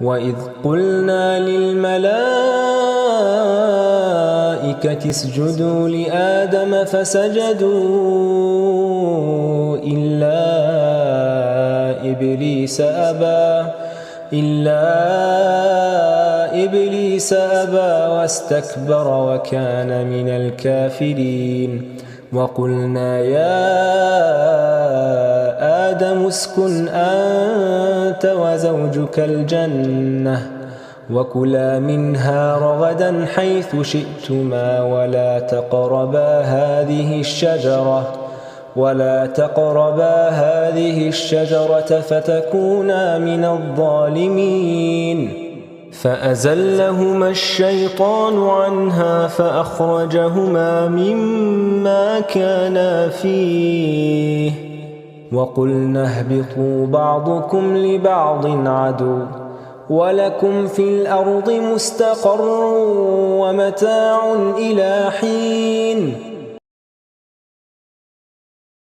وإذ قلنا للملائكة اسجدوا لآدم فسجدوا إلا إبليس أبى واستكبر وكان من الكافرين وقلنا يا آدم اسكن أنت وزوجك الجنة وكلا منها رغدا حيث شئتما ولا تقربا هذه الشجرة فتكونا من الظالمين فأزلهما الشيطان عنها فأخرجهما مما كانا فيه وقلنا اهبطوا بعضكم لبعض عدو ولكم في الأرض مستقر ومتاع إلى حين